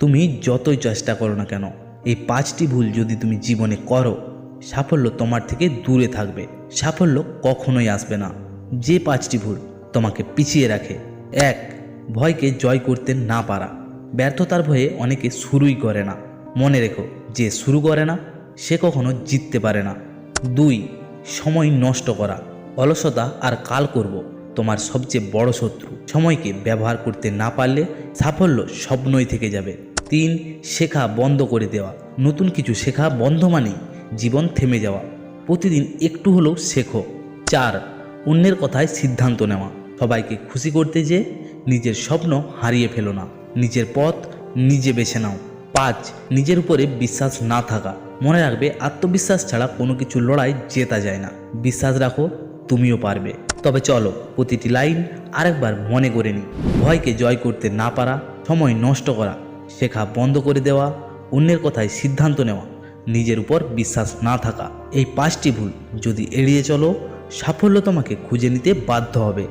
তুমি যতই চেষ্টা করো না কেন, এই 5টি ভুল যদি তুমি জীবনে করো, সাফল্য তোমার থেকে দূরে থাকবে। সাফল্য কখনোই আসবে না। যে 5টি ভুল তোমাকে পিছিয়ে রাখে। 1. ভয়কে জয় করতে না পারা। ব্যর্থতার ভয়ে অনেকে শুরুই করে না। মনে রেখো, যে শুরু করে না সে কখনো জিততে পারে না। 2. সময় নষ্ট করা। অলসতা আর কাল করব তোমার সবচেয়ে বড় শত্রু। সময়কে ব্যবহার করতে না পারলে সাফল্য স্বপ্নই থেকে যাবে। 3. শেখা বন্ধ করে দেওয়া। নতুন কিছু শেখা বন্ধ মানেই জীবন থেমে যাওয়া। প্রতিদিন একটু হলেও শেখো। 4. অন্যের কথায় সিদ্ধান্ত নেওয়া। সবাইকে খুশি করতে যেয়ে নিজের স্বপ্ন হারিয়ে ফেলো না। নিজের পথ নিজে বেছে নাও। 5. নিজের উপরে বিশ্বাস না থাকা। মনে রাখবে, আত্মবিশ্বাস ছাড়া কোনো কিছু লড়াই জেতা যায় না। বিশ্বাস রাখো, তুমিও পারবে। তবে চলো প্রতিটি লাইন আরেকবার মনে করে নিই। ভয়কে জয় করতে না পারা, সময় নষ্ট করা, শেখা বন্ধ করে দেওয়া, অন্যের কথায় সিদ্ধান্ত নেওয়া, নিজের উপর বিশ্বাস না থাকা। এই 5টি ভুল যদি এড়িয়ে চলো, সাফল্য তোমাকে খুঁজে নিতে বাধ্য হবে।